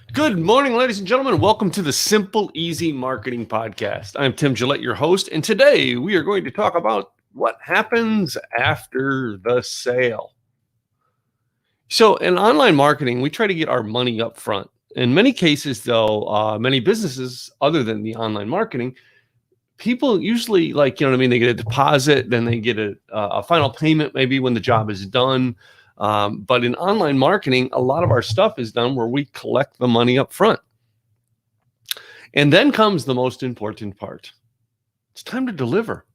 Good morning, ladies and gentlemen. Welcome to the Simple Easy Marketing Podcast. I'm Tim Gillette, your host, and today we are going to talk about what happens after the sale. So, in online marketing, we try to get our money up front. In many cases, though, many businesses, other than the online marketing, people usually they get a deposit, then they get a final payment maybe when the job is done. But in online marketing, a lot of our stuff is done where we collect the money up front. And then comes the most important part. It's time to deliver.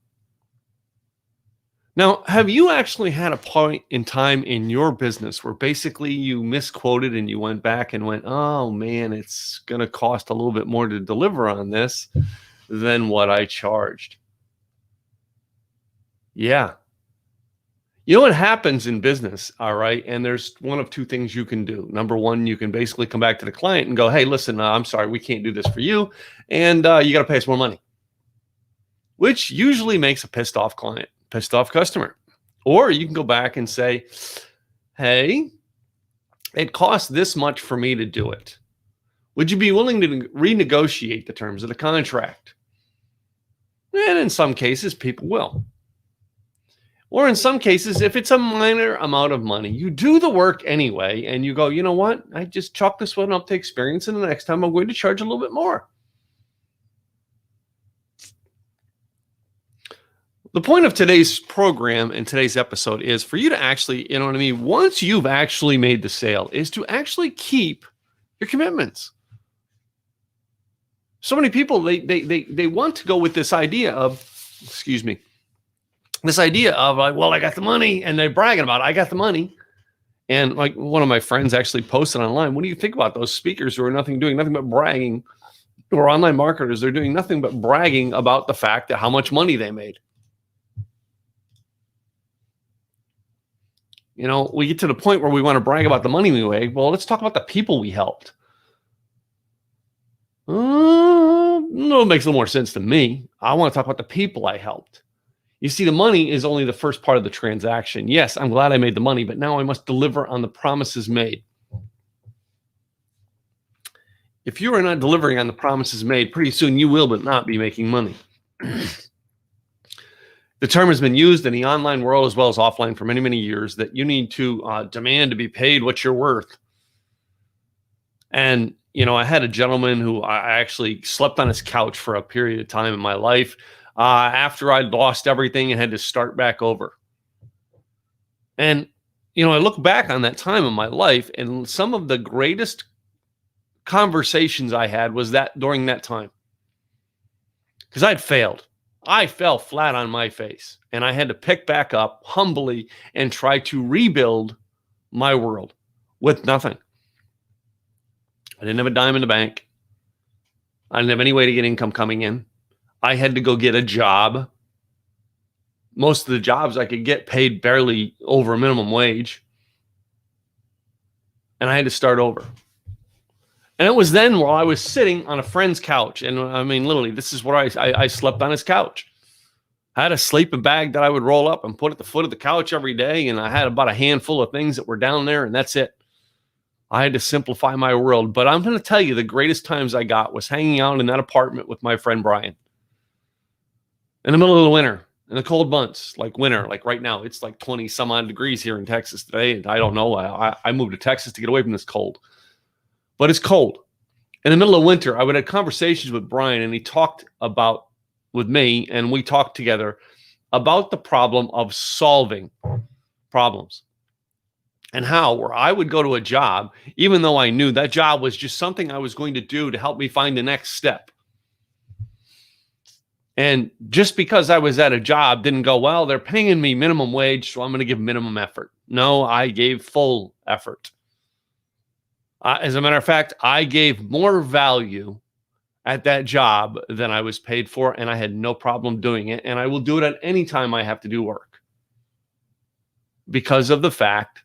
Now, have you actually had a point in time in your business where basically you misquoted and you went back and went, oh man, it's going to cost a little bit more to deliver on this than what I charged? Yeah. You know what happens in business, all right? And there's one of two things you can do. Number one, you can basically come back to the client and go, hey, listen, I'm sorry, we can't do this for you. And you got to pay us more money, which usually makes a pissed off client, pissed off customer. Or you can go back and say, hey, it costs this much for me to do it. Would you be willing to renegotiate the terms of the contract? And in some cases, people will. Or in some cases, if it's a minor amount of money, you do the work anyway, and you go, you know what? I just chalk this one up to experience, and the next time I'm going to charge a little bit more. The point of today's program and today's episode is for you to actually, you know what I mean, once you've actually made the sale, is to actually keep your commitments. So many people, they want to go with this idea of, this idea of like, well, I got the money, and they're bragging about it. I got the money. And like one of my friends actually posted online, what do you think about those speakers who are doing nothing but bragging, or online marketers? They're doing nothing but bragging about the fact that how much money they made. You know, we get to the point where we want to brag about the money we made. Well, let's talk about the people we helped. No, it makes a little more sense to me. I want to talk about the people I helped. You see, the money is only the first part of the transaction. Yes, I'm glad I made the money, but now I must deliver on the promises made. If you are not delivering on the promises made, pretty soon you will but not be making money. The term has been used in the online world as well as offline for many, many years that you need to demand to be paid what you're worth. And, you know, I had a gentleman who I actually slept on his couch for a period of time in my life. After I'd lost everything and had to start back over. And, you know, I look back on that time in my life, and some of the greatest conversations I had was that during that time. Because I'd failed. I fell flat on my face, and I had to pick back up humbly and try to rebuild my world with nothing. I didn't have a dime in the bank. I didn't have any way to get income coming in. I had to go get a job. Most of the jobs I could get paid barely over minimum wage. And I had to start over. And it was then while I was sitting on a friend's couch. And I mean, literally, this is where I slept on his couch. I had a sleeping bag that I would roll up and put at the foot of the couch every day. And I had about a handful of things that were down there, and that's it. I had to simplify my world. But I'm going to tell you, the greatest times I got was hanging out in that apartment with my friend Brian. In the middle of the winter, in the cold months, like winter, like right now, it's like 20 some odd degrees here in Texas today. And I don't know. I moved to Texas to get away from this cold, but it's cold. In the middle of winter, I would have conversations with Brian, and he talked about with me, and we talked together about the problem of solving problems and how, where I would go to a job, even though I knew that job was just something I was going to do to help me find the next step. And just because I was at a job didn't go, well, they're paying me minimum wage, so I'm going to give minimum effort. No, I gave full effort. As a matter of fact, I gave more value at that job than I was paid for, and I had no problem doing it. And I will do it at any time I have to do work, because of the fact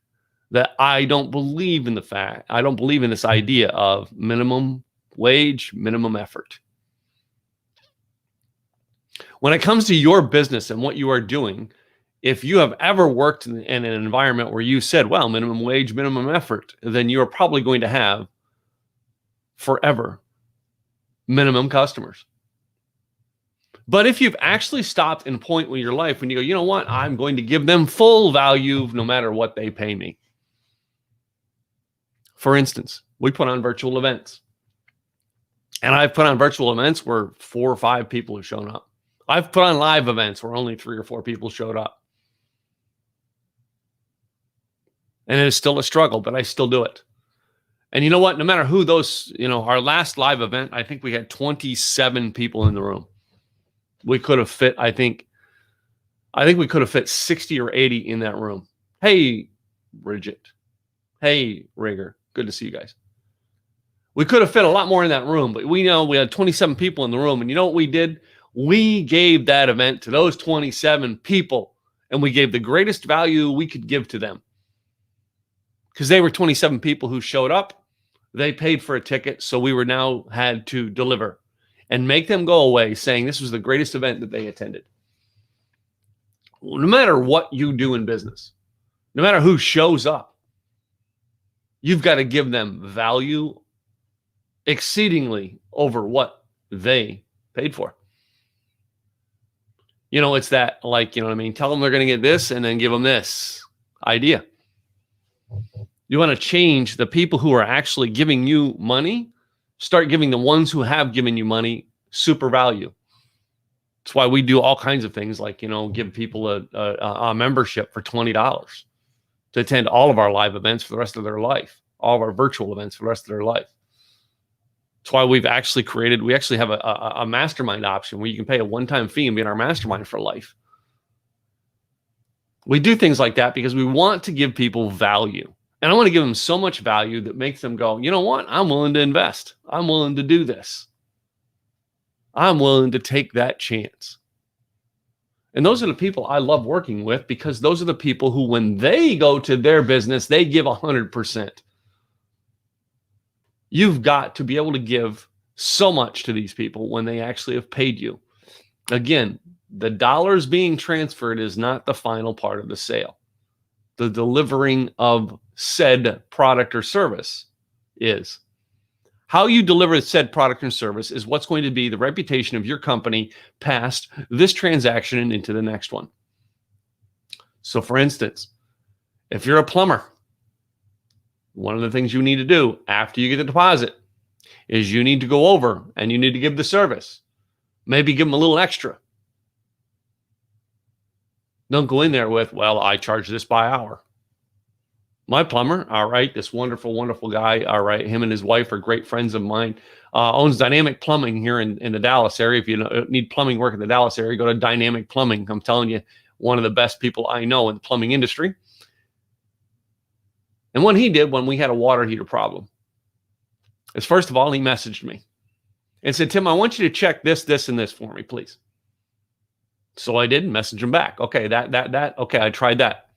that I don't believe in this idea of minimum wage, minimum effort. When it comes to your business and what you are doing, if you have ever worked in an environment where you said, well, minimum wage, minimum effort, then you're probably going to have forever minimum customers. But if you've actually stopped in a point in your life when you go, you know what, I'm going to give them full value no matter what they pay me. For instance, we put on virtual events. And I've put on virtual events where 4 or 5 people have shown up. I've put on live events where only 3 or 4 people showed up. And it is still a struggle, but I still do it. And you know what? No matter who those, our last live event, I think we had 27 people in the room. We could have fit, I think we could have fit 60 or 80 in that room. Hey, Bridget. Hey, Rigger. Good to see you guys. We could have fit a lot more in that room, but we know we had 27 people in the room. And you know what we did? We gave that event to those 27 people, and we gave the greatest value we could give to them. Because they were 27 people who showed up. They paid for a ticket, so we were now had to deliver and make them go away saying this was the greatest event that they attended. No matter what you do in business, no matter who shows up, you've got to give them value exceedingly over what they paid for. It's that, like, you know what I mean? Tell them they're going to get this and then give them this idea. You want to change the people who are actually giving you money, start giving the ones who have given you money super value. That's why we do all kinds of things like, give people a membership for $20 to attend all of our live events for the rest of their life, all of our virtual events for the rest of their life. That's why we actually have a mastermind option where you can pay a one-time fee and be in our mastermind for life. We do things like that because we want to give people value. And I want to give them so much value that makes them go, you know what? I'm willing to invest. I'm willing to do this. I'm willing to take that chance. And those are the people I love working with because those are the people who, when they go to their business, they give 100%. You've got to be able to give so much to these people when they actually have paid you. Again, the dollars being transferred is not the final part of the sale. The delivering of said product or service is. How you deliver said product and service is what's going to be the reputation of your company past this transaction and into the next one. So for instance, if you're a plumber, one of the things you need to do after you get the deposit is you need to go over and you need to give the service. Maybe give them a little extra. Don't go in there with, well, I charge this by hour. My plumber, all right, this wonderful, wonderful guy, all right, him and his wife are great friends of mine, owns Dynamic Plumbing here in the Dallas area. If you need plumbing work in the Dallas area, go to Dynamic Plumbing. I'm telling you, one of the best people I know in the plumbing industry. And what he did when we had a water heater problem is, first of all, he messaged me and said, Tim, I want you to check this, this, and this for me, please. So I did message him back. Okay, that. Okay, I tried that.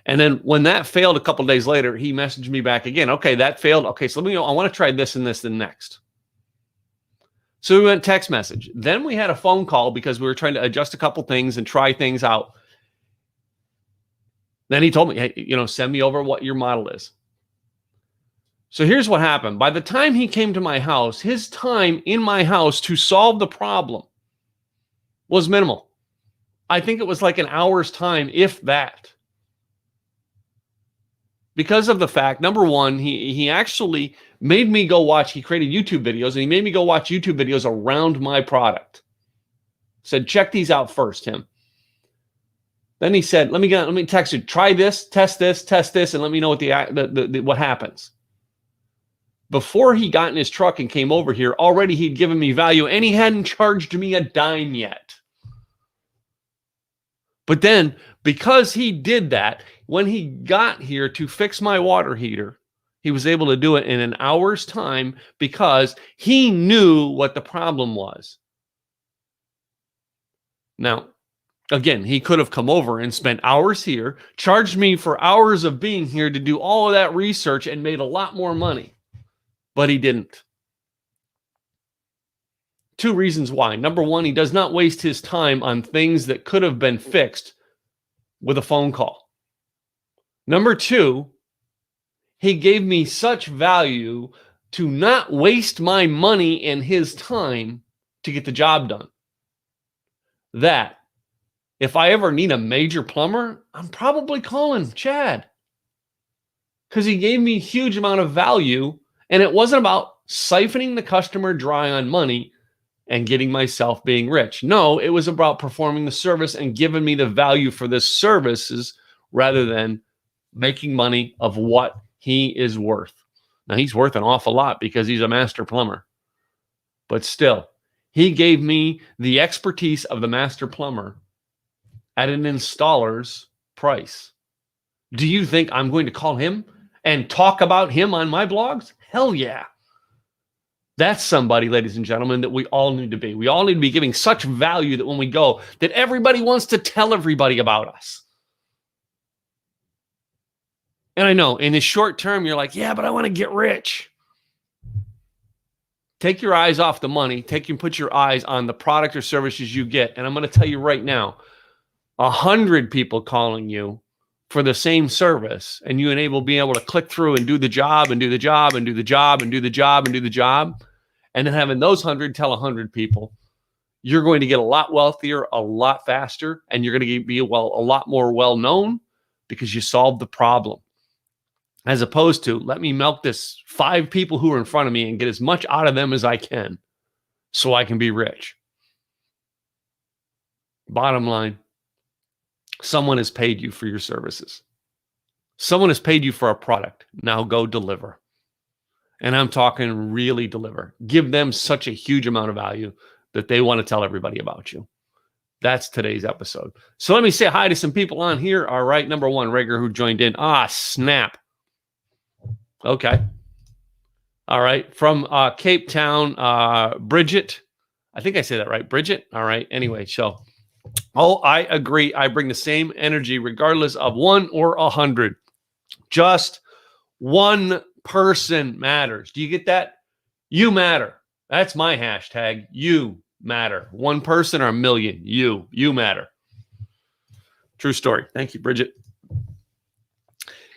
And then when that failed a couple of days later, he messaged me back again. Okay, that failed. Okay, so let me know. I want to try this and this and next. So we went text message. Then we had a phone call because we were trying to adjust a couple things and try things out. Then he told me, hey, send me over what your model is. So here's what happened. By the time he came to my house, his time in my house to solve the problem was minimal. I think it was like an hour's time, if that. Because of the fact, number one, he actually made me go watch, he created YouTube videos, and he made me go watch YouTube videos around my product. Said, check these out first, Tim. Then he said, let me text you, try this, test this, and let me know what happens. Before he got in his truck and came over here, already he'd given me value, and he hadn't charged me a dime yet. But then, because he did that, when he got here to fix my water heater, he was able to do it in an hour's time because he knew what the problem was. Now, again, he could have come over and spent hours here, charged me for hours of being here to do all of that research and made a lot more money, but he didn't. 2 reasons why. Number one, he does not waste his time on things that could have been fixed with a phone call. Number 2, he gave me such value to not waste my money and his time to get the job done. That if I ever need a major plumber, I'm probably calling Chad, because he gave me a huge amount of value, and it wasn't about siphoning the customer dry on money and getting myself being rich. No, it was about performing the service and giving me the value for the services rather than making money of what he is worth. Now, he's worth an awful lot because he's a master plumber. But still, he gave me the expertise of the master plumber at an installer's price. Do you think I'm going to call him and talk about him on my blogs? Hell yeah. That's somebody, ladies and gentlemen, that we all need to be. We all need to be giving such value that when we go, that everybody wants to tell everybody about us. And I know in the short term, you're like, yeah, but I want to get rich. Take your eyes off the money. Put your eyes on the product or services you get. And I'm going to tell you right now, 100 people calling you for the same service, and you being able to click through and do the job and do the job and do the job and do the job and do the job, and then having those 100 tell 100 people, you're going to get a lot wealthier, a lot faster, and you're going to be a lot more well-known because you solved the problem. As opposed to, let me milk this 5 people who are in front of me and get as much out of them as I can so I can be rich. Bottom line, someone has paid you for your services. Someone has paid you for a product. Now go deliver. And I'm talking really deliver. Give them such a huge amount of value that they want to tell everybody about you. That's today's episode. So let me say hi to some people on here. All right. Number one, Rager, who joined in. Snap. Okay. All right. From Cape Town, Bridget. I think I say that right. Bridget. All right. Anyway, so, I agree. I bring the same energy regardless of 1 or 100. Just one person matters. Do you get that? You matter. That's my hashtag. You matter. One person or a million. You matter. True story. Thank you, Bridget.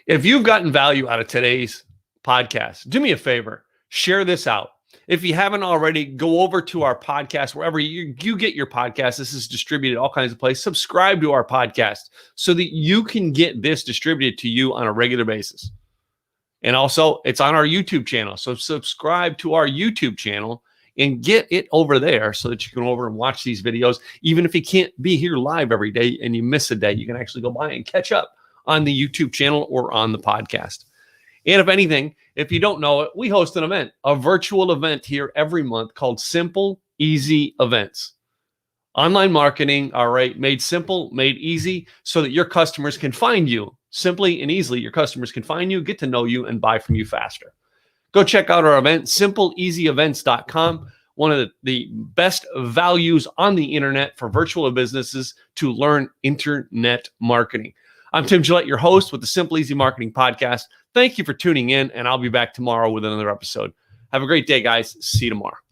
If you've gotten value out of today's podcast, do me a favor. Share this out. If you haven't already, go over to our podcast, wherever you get your podcast. This is distributed all kinds of places. Subscribe to our podcast so that you can get this distributed to you on a regular basis. And also, it's on our YouTube channel. So subscribe to our YouTube channel and get it over there so that you can go over and watch these videos. Even if you can't be here live every day and you miss a day, you can actually go by and catch up on the YouTube channel or on the podcast. And if anything, if you don't know it, we host an event, a virtual event here every month called Simple Easy Events. Online marketing, all right, made simple, made easy so that your customers can find you. Simply and easily, your customers can find you, get to know you, and buy from you faster. Go check out our event, simpleeasyevents.com. One of the best values on the internet for virtual businesses to learn internet marketing. I'm Tim Gillette, your host with the Simple Easy Marketing Podcast. Thank you for tuning in, and I'll be back tomorrow with another episode. Have a great day, guys. See you tomorrow.